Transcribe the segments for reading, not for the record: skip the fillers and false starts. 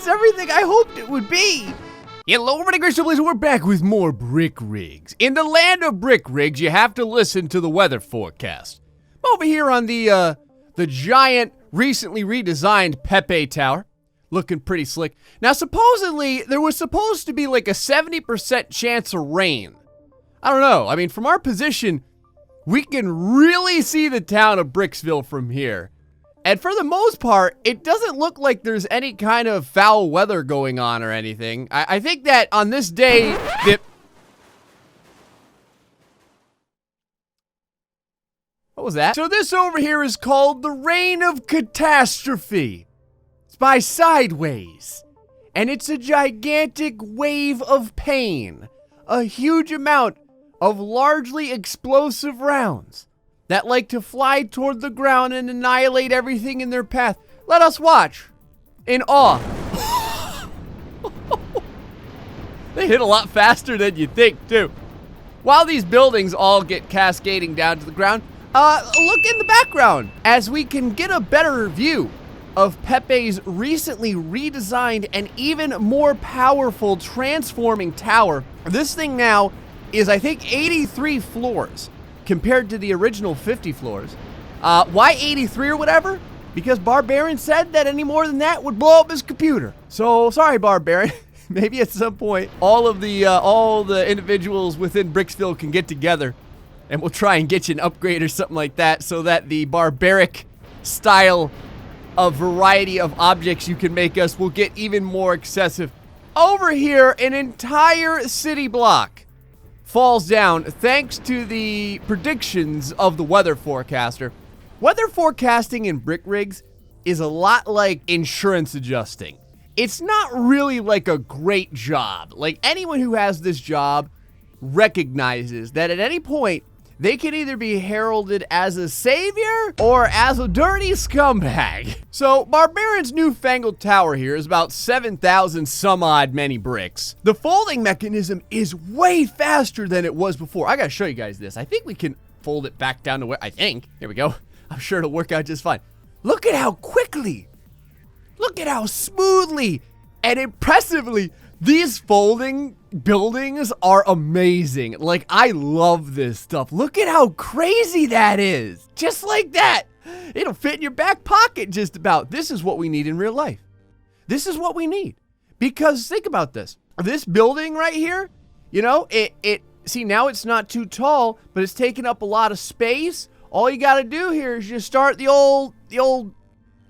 It's everything I hoped it would be. Hello, everybody, GrayStillPlays, we're back with more brick rigs. In the land of brick rigs, you have to listen to the weather forecast. Over here on the giant, recently redesigned Pepe Tower. Looking pretty slick. Now, supposedly, there was supposed to be like a 70% chance of rain. I don't know. I mean, from our position, we can really see the town of Bricksville from here. And for the most part, it doesn't look like there's any kind of foul weather going on or anything. I think that on this day, what was that? So this over here is called the Reign of Catastrophe. It's by Sideways. And it's a gigantic wave of pain. A huge amount of largely explosive rounds that like to fly toward the ground and annihilate everything in their path. Let us watch in awe. They hit a lot faster than you think, too. While these buildings all get cascading down to the ground, look in the background as we can get a better view of Pepe's recently redesigned and even more powerful transforming tower. This thing now is, I think, 83 floors. Compared to the original 50 floors. Why 83 or whatever? Because Barbarian said that any more than that would blow up his computer. So, sorry, Barbarian. Maybe at some point, all the individuals within Bricksville can get together, and we'll try and get you an upgrade or something like that, so that the barbaric style of variety of objects you can make us will get even more excessive. Over here, an entire city block falls down thanks to the predictions of the weather forecaster. Weather forecasting in brick rigs is a lot like insurance adjusting. It's not really like a great job. Like, anyone who has this job recognizes that at any point they can either be heralded as a savior or as a dirty scumbag. So Barbarian's newfangled tower here is about 7,000 some odd many bricks. The folding mechanism is way faster than it was before. I gotta show you guys this. I think we can fold it back down to where, I think. Here we go. I'm sure it'll work out just fine. Look at how quickly, look at how smoothly and impressively these folding buildings are amazing. Like, I love this stuff. Look at how crazy that is. Just like that. It'll fit in your back pocket just about. This is what we need in real life. This is what we need. Because think about this. This building right here, you know, see, now it's not too tall, but it's taking up a lot of space. All you got to do here is just start the old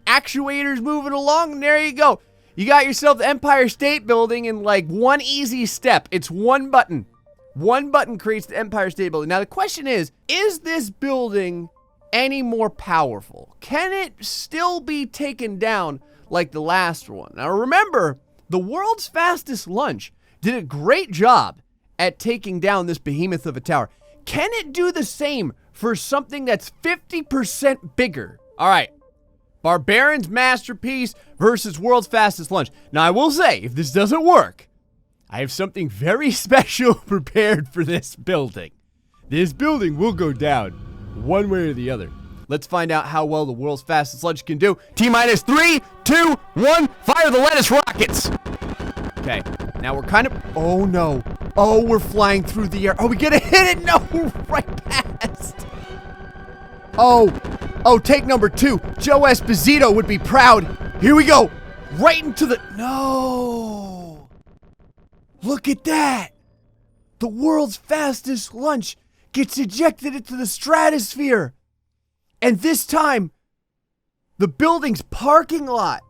actuators moving along, and there you go. You got yourself the Empire State Building in like one easy step. It's one button. One button creates the Empire State Building. Now the question is this building any more powerful? Can it still be taken down like the last one? Now remember, the world's fastest lunch did a great job at taking down this behemoth of a tower. Can it do the same for something that's 50% bigger? All right. Barbarian's masterpiece versus world's fastest lunch. Now, I will say, if this doesn't work, I have something very special prepared for this building. This building will go down one way or the other. Let's find out how well the world's fastest lunch can do. T-minus 3, 2, 1, fire the lettuce rockets. Okay, now we're kind of, oh no. Oh, we're flying through the air. Are we gonna hit it? No, right past. Oh, take number 2. Joe Esposito would be proud. Here we go. Right into the, no. Look at that. The world's fastest lunch gets ejected into the stratosphere. And this time, the building's parking lot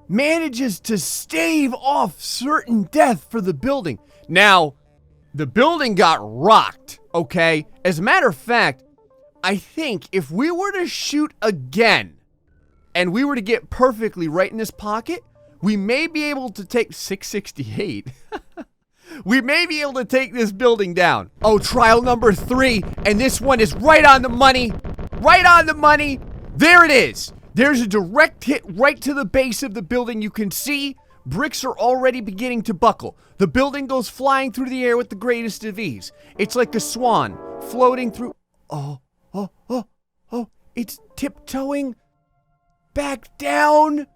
manages to stave off certain death for the building. Now, the building got rocked, okay? As a matter of fact, I think if we were to shoot again and we were to get perfectly right in this pocket, we may be able to take 668. We may be able to take this building down. Oh, trial number 3, and this one is right on the money. Right on the money. There it is. There's a direct hit right to the base of the building. You can see bricks are already beginning to buckle. The building goes flying through the air with the greatest of ease. It's like a swan floating through. Oh, it's tiptoeing back down.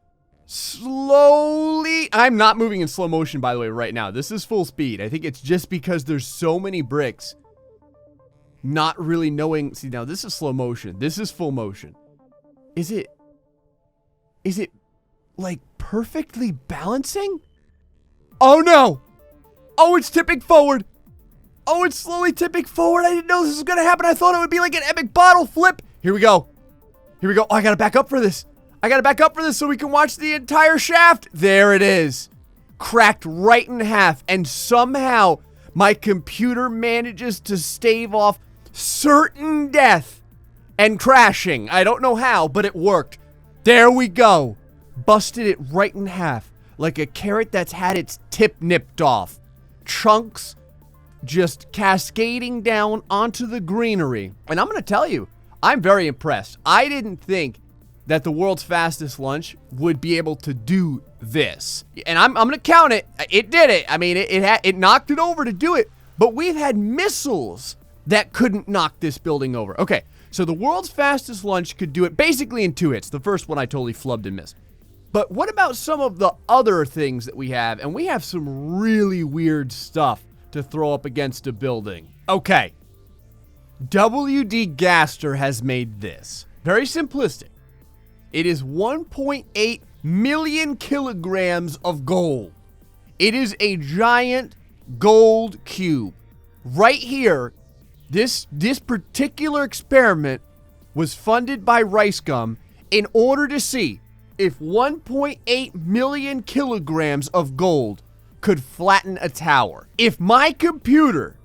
slowly. I'm not moving in slow motion, by the way, right now. This is full speed. I think it's just because there's so many bricks. Not really knowing. See, now this is slow motion. This is full motion. Is it like perfectly balancing? Oh no! Oh, it's tipping forward. Oh, it's slowly tipping forward. I didn't know this was gonna happen. I thought it would be like an epic bottle flip. Here we go. Here we go. Oh, I gotta back up for this. I gotta back up for this so we can watch the entire shaft. There it is. Cracked right in half. And somehow my computer manages to stave off certain death and crashing. I don't know how, but it worked. There we go. Busted it right in half. Like a carrot that's had its tip nipped off. Chunks just cascading down onto the greenery. And I'm gonna tell you, I'm very impressed. I didn't think that the world's fastest lunch would be able to do this. And I'm gonna count it. It did it. I mean, it knocked it over to do it. But we've had missiles that couldn't knock this building over. Okay, so the world's fastest lunch could do it basically in 2 hits. The first one I totally flubbed and missed. But what about some of the other things that we have? And we have some really weird stuff to throw up against a building. Okay. W.D. Gaster has made this. Very simplistic. It is 1.8 million kilograms of gold. It is a giant gold cube. Right here, this particular experiment was funded by Rice Gum in order to see if 1.8 million kilograms of gold could flatten a tower. If my computer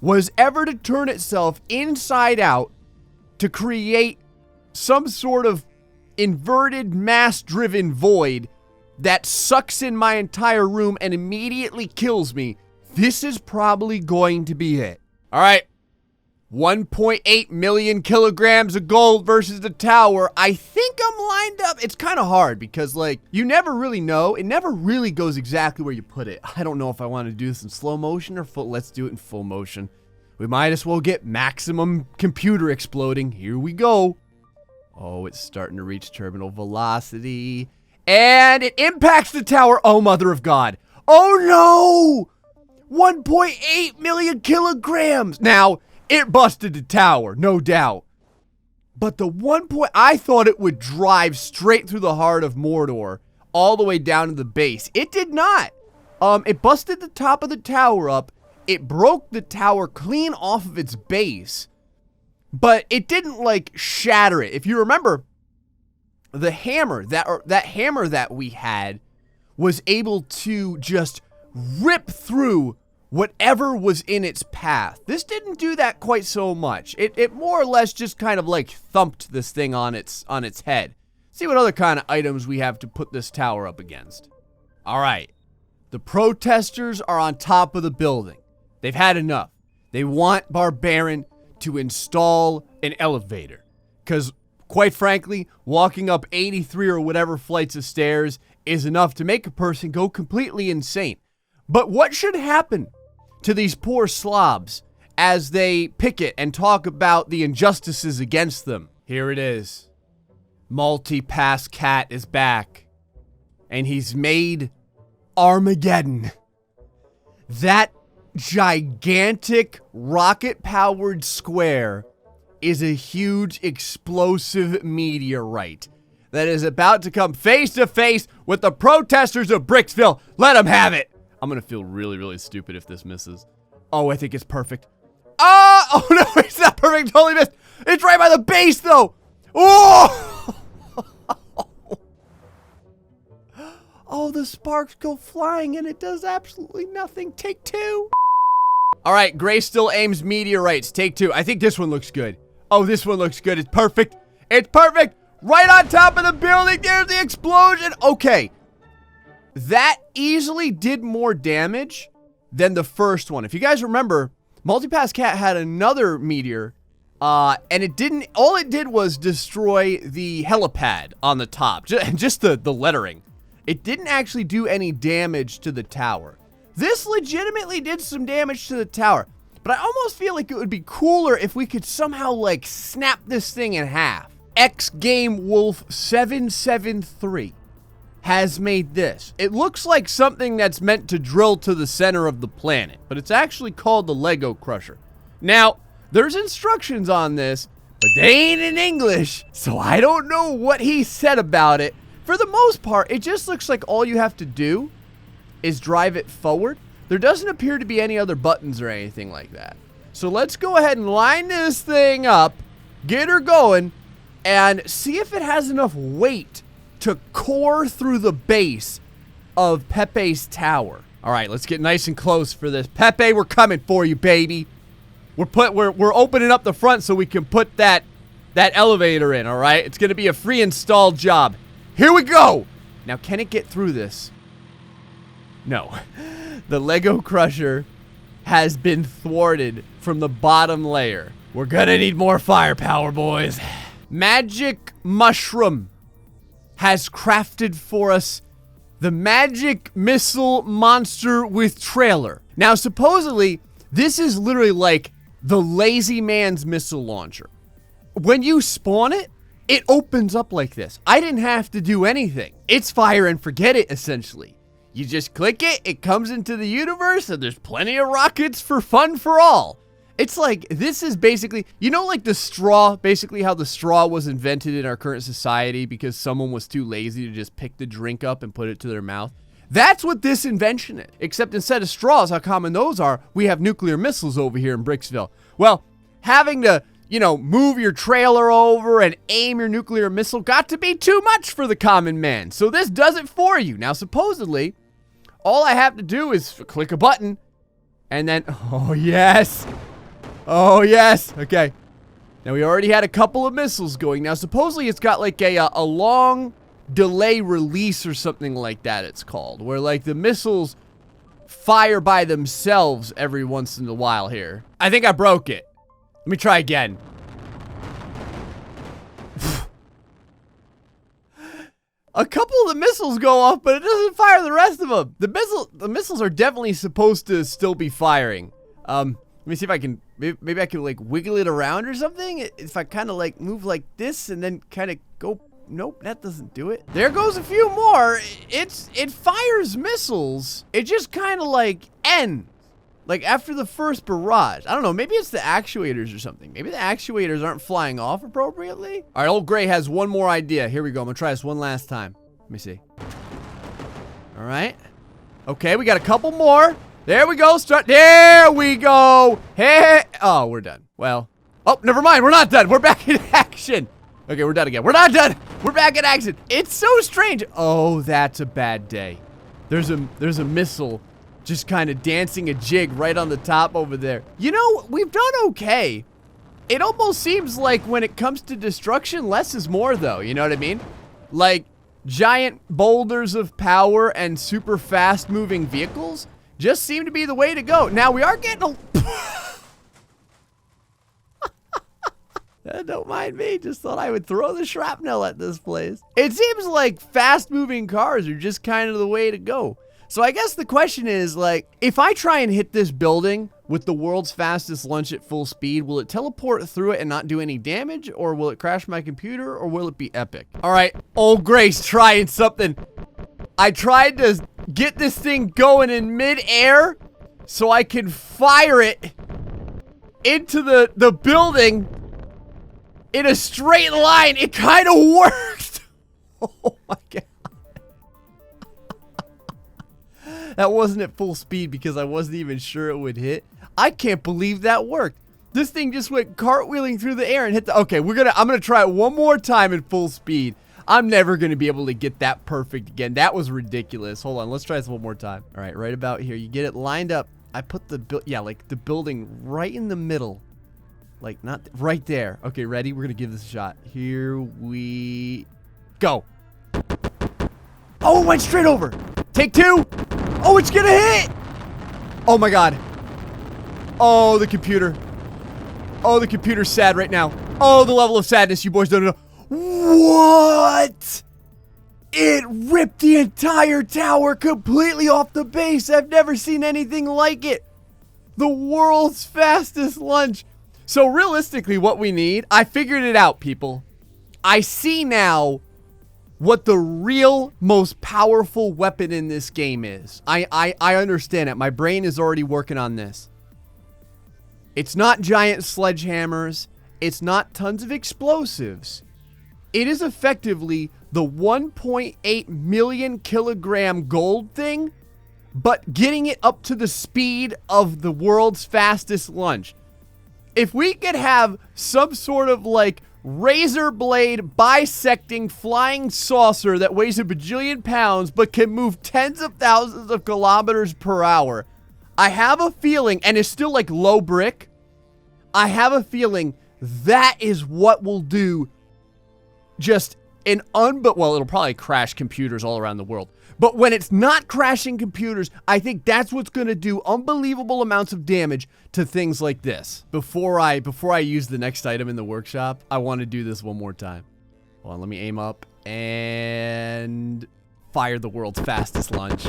was ever to turn itself inside out to create some sort of inverted mass-driven void that sucks in my entire room and immediately kills me, this is probably going to be it. All right. 1.8 million kilograms of gold versus the tower. I think I'm lined up. It's kind of hard because, like, you never really know. It never really goes exactly where you put it. I don't know if I want to do this in slow motion or full. Let's do it in full motion. We might as well get maximum computer exploding. Here we go. Oh, it's starting to reach terminal velocity. And it impacts the tower. Oh, mother of God. Oh, no. 1.8 million kilograms. Now, it busted the tower, no doubt. But the I thought it would drive straight through the heart of Mordor, all the way down to the base. It did not. It busted the top of the tower up. It broke the tower clean off of its base. But it didn't, like, shatter it. If you remember, the hammer, that hammer that we had was able to just rip through whatever was in its path. This didn't do that quite so much. It more or less just kind of like thumped this thing on its head. See what other kind of items we have to put this tower up against. All right. The protesters are on top of the building. They've had enough. They want Barbarian to install an elevator. Because, quite frankly, walking up 83 or whatever flights of stairs is enough to make a person go completely insane. But what should happen to these poor slobs as they picket and talk about the injustices against them? Here it is. Multi-Pass Cat is back. And he's made Armageddon. That gigantic rocket-powered square is a huge explosive meteorite that is about to come face to face with the protesters of Bricksville. Let them have it. I'm gonna feel really, really stupid if this misses. Oh, I think it's perfect. Oh no, it's not perfect. Totally missed. It's right by the base, though. Oh! Oh, the sparks go flying and it does absolutely nothing. Take two. All right, Gray still aims meteorites. Take two. I think this one looks good. Oh, this one looks good. It's perfect. It's perfect. Right on top of the building. There's the explosion. Okay. That easily did more damage than the first one. If you guys remember, Multi-Pass Cat had another meteor, and it didn't, all it did was destroy the helipad on the top, just the lettering. It didn't actually do any damage to the tower. This legitimately did some damage to the tower, but I almost feel like it would be cooler if we could somehow, like, snap this thing in half. X Game Wolf 773. has made this. It looks like something that's meant to drill to the center of the planet, but it's actually called the Lego Crusher. Now, there's instructions on this, but they ain't in English, so I don't know what he said about it. For the most part, it just looks like all you have to do is drive it forward. There doesn't appear to be any other buttons or anything like that. So let's go ahead and line this thing up, get her going, and see if it has enough weight to core through the base of Pepe's tower. All right, let's get nice and close for this. Pepe, we're coming for you, baby. We're opening up the front so we can put that elevator in, all right? It's gonna be a free install job. Here we go. Now, can it get through this? No. The Lego Crusher has been thwarted from the bottom layer. We're gonna need more firepower, boys. Magic Mushroom has crafted for us the magic missile monster with trailer. Now, supposedly, this is literally like the lazy man's missile launcher. When you spawn it, it opens up like this. I didn't have to do anything. It's fire and forget it, essentially. You just click it, it comes into the universe, and there's plenty of rockets for fun for all. It's like, this is basically, you know, like the straw, basically how the straw was invented in our current society because someone was too lazy to just pick the drink up and put it to their mouth. That's what this invention is. Except instead of straws, how common those are, we have nuclear missiles over here in Bricksville. Well, having to, you know, move your trailer over and aim your nuclear missile got to be too much for the common man. So this does it for you. Now, supposedly, all I have to do is click a button and then, oh yes. Oh, yes. Okay. Now, we already had a couple of missiles going. Now, supposedly, it's got like a long delay release or something like that, it's called. Where, like, the missiles fire by themselves every once in a while here. I think I broke it. Let me try again. A couple of the missiles go off, but it doesn't fire the rest of them. The missiles are definitely supposed to still be firing. Let me see if I can, maybe I can like wiggle it around or something. If I kind of like move like this and then kind of go, nope, that doesn't do it. There goes a few more. It fires missiles. It just kind of like ends. Like after the first barrage. I don't know, maybe it's the actuators or something. Maybe the actuators aren't flying off appropriately. All right, old Gray has one more idea. Here we go, I'm gonna try this one last time. Let me see. All right. Okay, we got a couple more. There we go, there we go. Hey, oh, we're done. Well, oh, never mind, we're not done. We're back in action. Okay, we're done again. We're not done. We're back in action. It's so strange. Oh, that's a bad day. There's a missile just kind of dancing a jig right on the top over there. You know, we've done okay. It almost seems like when it comes to destruction, less is more though, you know what I mean? Like giant boulders of power and super fast moving vehicles just seem to be the way to go. Now, we are getting a... Don't mind me. Just thought I would throw the shrapnel at this place. It seems like fast-moving cars are just kind of the way to go. So I guess the question is, like, if I try and hit this building with the world's fastest launch at full speed, will it teleport through it and not do any damage? Or will it crash my computer? Or will it be epic? All right, old Grace trying something. I tried to get this thing going in mid-air so I can fire it into the building in a straight line. It kind of worked. Oh my God. That wasn't at full speed because I wasn't even sure it would hit. I can't believe that worked. This thing just went cartwheeling through the air and hit the... Okay, I'm gonna try it one more time at full speed. I'm never going to be able to get that perfect again. That was ridiculous. Hold on. Let's try this one more time. All right. Right about here. You get it lined up. I put the building right in the middle. Like not right there. Okay. Ready? We're going to give this a shot. Here we go. Oh, it went straight over. Take two. Oh, it's going to hit. Oh my God. Oh, the computer. Oh, the computer's sad right now. Oh, the level of sadness you boys don't know. What? It ripped the entire tower completely off the base. I've never seen anything like it. The world's fastest launch. So realistically, what we need, I figured it out, people. I see now what the real most powerful weapon in this game is. I understand it. My brain is already working on this. It's not giant sledgehammers. It's not tons of explosives. It is effectively the 1.8 million kilogram gold thing, but getting it up to the speed of the world's fastest lunch. If we could have some sort of like razor blade bisecting flying saucer that weighs a bajillion pounds but can move tens of thousands of kilometers per hour, I have a feeling, and it's still like low brick, I have a feeling that is what will do just an well, it'll probably crash computers all around the world. But when it's not crashing computers, I think that's what's going to do unbelievable amounts of damage to things like this. Before I use the next item in the workshop, I want to do this one more time. Hold on, let me aim up and fire the world's fastest launch.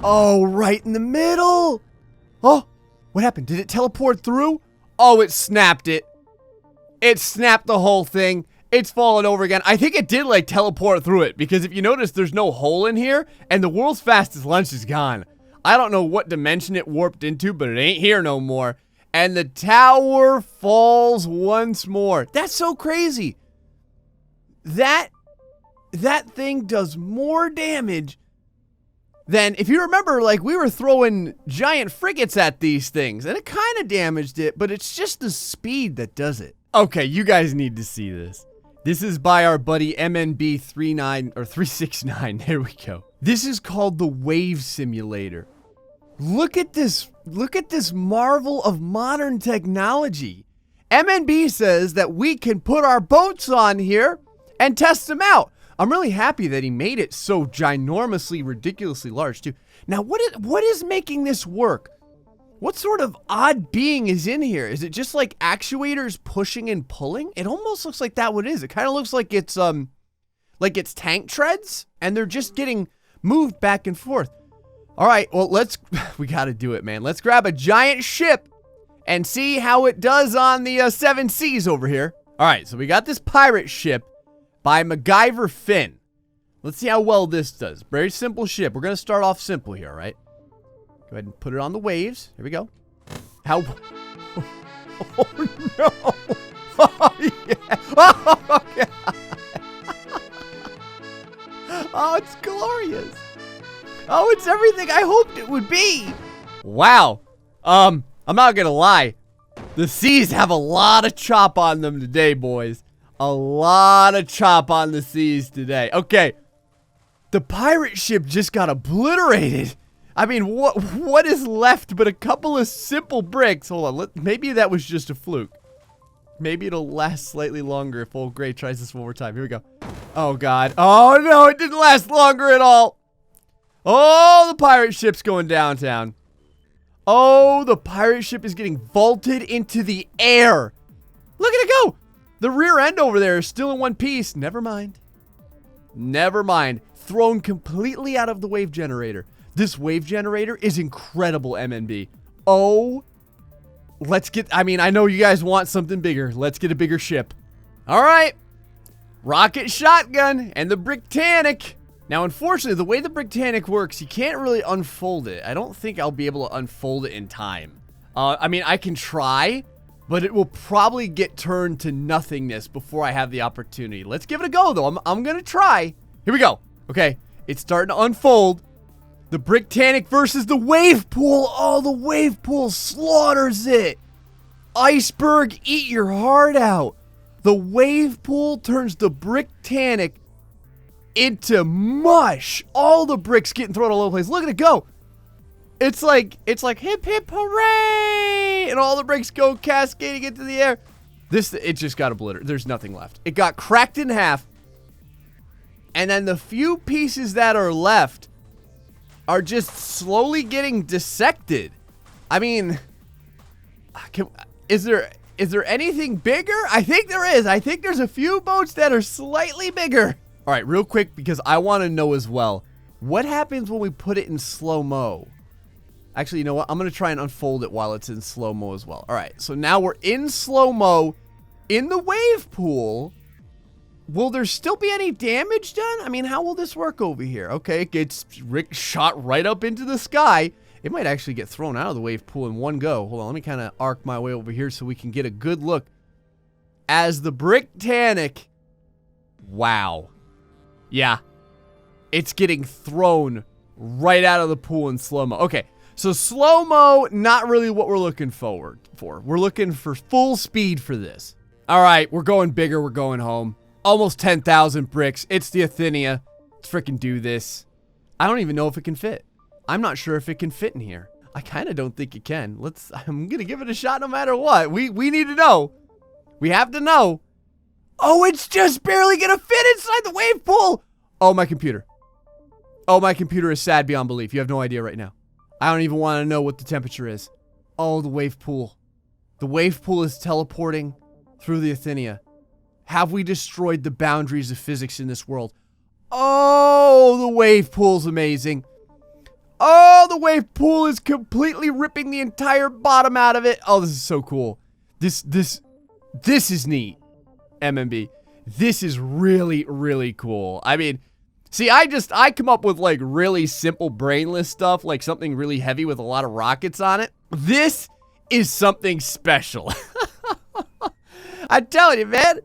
Oh, right in the middle. Oh, what happened? Did it teleport through? Oh, it snapped it. It snapped the whole thing. It's fallen over again. I think it did like teleport through it, because if you notice, there's no hole in here and the world's fastest lunch is gone. I don't know what dimension it warped into, but it ain't here no more. And the tower falls once more. That's so crazy. That thing does more damage than, if you remember, like we were throwing giant frigates at these things and it kind of damaged it, but it's just the speed that does it. Okay, you guys need to see this. This is by our buddy MNB369. There we go. This is called the Wave Simulator. Look at this. Look at this marvel of modern technology. MNB says that we can put our boats on here and test them out. I'm really happy that he made it so ginormously, ridiculously large too. Now, what is making this work? What sort of odd being is in here? Is it just like actuators pushing and pulling? It almost looks like that what it is. It kind of looks like it's tank treads and they're just getting moved back and forth. All right, well, we got to do it, man. Let's grab a giant ship and see how it does on the 7 seas over here. All right, so we got this pirate ship by MacGyver Finn. Let's see how well this does. Very simple ship. We're going to start off simple here, all right? Go ahead and put it on the waves. Here we go. How? Oh, no. Oh, yeah. Oh, yeah. Oh, it's glorious. Oh, it's everything I hoped it would be. Wow. I'm not going to lie. The seas have a lot of chop on them today, boys. A lot of chop on the seas today. Okay. The pirate ship just got obliterated. I mean, what is left but a couple of simple bricks? Hold on, maybe that was just a fluke. Maybe it'll last slightly longer if old Gray tries this one more time. Here we go. Oh, God. Oh, no, it didn't last longer at all. Oh, the pirate ship's going downtown. Oh, the pirate ship is getting vaulted into the air. Look at it go. The rear end over there is still in one piece. Never mind. Never mind. Thrown completely out of the wave generator. This wave generator is incredible, MNB. Oh, I mean, I know you guys want something bigger. Let's get a bigger ship. All right. Rocket shotgun and the Bricktanic. Now, unfortunately, the way the Bricktanic works, you can't really unfold it. I don't think I'll be able to unfold it in time. I mean, I can try, but it will probably get turned to nothingness before I have the opportunity. Let's give it a go, though. I'm going to try. Here we go. Okay, it's starting to unfold. The Bricktanic versus the wave pool. Oh, the wave pool slaughters it. Iceberg, eat your heart out. The wave pool turns the Bricktanic into mush. All the bricks getting thrown all over the place. Look at it go. It's like hip hip hooray, and all the bricks go cascading into the air. It just got obliterated. There's nothing left. It got cracked in half, and then the few pieces that are left are just slowly getting dissected. I mean, is there anything bigger? I think there is. I think there's a few boats that are slightly bigger. All right, real quick, because I want to know as well, what happens when we put it in slow-mo? Actually, you know what? I'm going to try and unfold it while it's in slow-mo as well. All right, so now we're in slow-mo in the wave pool. will there still be any damage done? I mean, how will this work over here? Okay, it gets shot right up into the sky. It might actually get thrown out of the wave pool in one go. Hold on, let me kind of arc my way over here so we can get a good look as the Bricktanic. Wow. Yeah. It's getting thrown right out of the pool in slow-mo. Okay, so slow-mo, not really what we're looking forward for. We're looking for full speed for this. All right, we're going bigger. We're going home. Almost 10,000 bricks. It's the Athenia. Let's freaking do this. I don't even know if it can fit. I'm not sure if it can fit in here. I kind of don't think it can. I'm going to give it a shot no matter what. We need to know. We have to know. Oh, it's just barely going to fit inside the wave pool. Oh, my computer. Oh, my computer is sad beyond belief. You have no idea right now. I don't even want to know what the temperature is. Oh, the wave pool. The wave pool is teleporting through the Athenia. Have we destroyed the boundaries of physics in this world? Oh, the wave pool's amazing. Oh, the wave pool is completely ripping the entire bottom out of it. Oh, this is so cool. This is neat, MMB. This is really, really cool. I mean, see, I come up with like really simple brainless stuff, like something really heavy with a lot of rockets on it. This is something special. I'm telling you, man.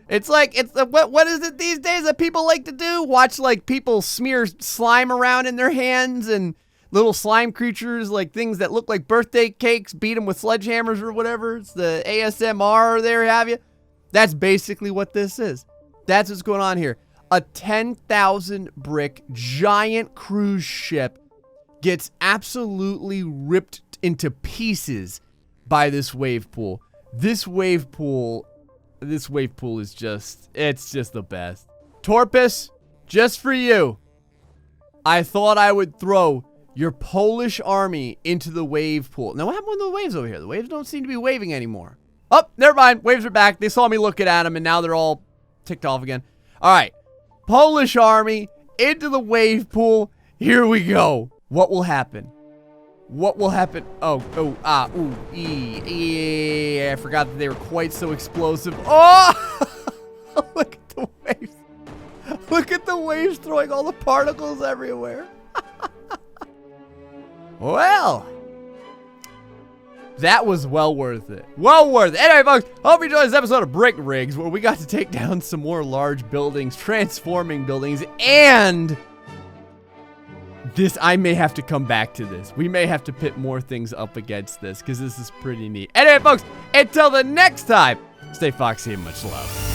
It's like, what is it these days that people like to do? Watch like people smear slime around in their hands and little slime creatures, like things that look like birthday cakes, beat them with sledgehammers or whatever. It's the ASMR there, have you? That's basically what this is. That's what's going on here. A 10,000 brick giant cruise ship gets absolutely ripped into pieces by this wave pool. This wave pool is just, it's just the best. Torpus, just for you, I thought I would throw your Polish army into the wave pool. Now, what happened with the waves over here? The waves don't seem to be waving anymore. Oh, never mind. Waves are back. They saw me looking at them, and now they're all ticked off again. All right. Polish army into the wave pool. Here we go. What will happen? What will happen? I forgot that they were quite so explosive. Oh! Look at the waves. Look at the waves throwing all the particles everywhere. Well, that was well worth it. Well worth it. Anyway, folks, hope you enjoyed this episode of Brick Rigs, where we got to take down some more large buildings, transforming buildings, and this, I may have to come back to this. We may have to pit more things up against this, because this is pretty neat. Anyway, folks, until the next time, stay foxy and much love.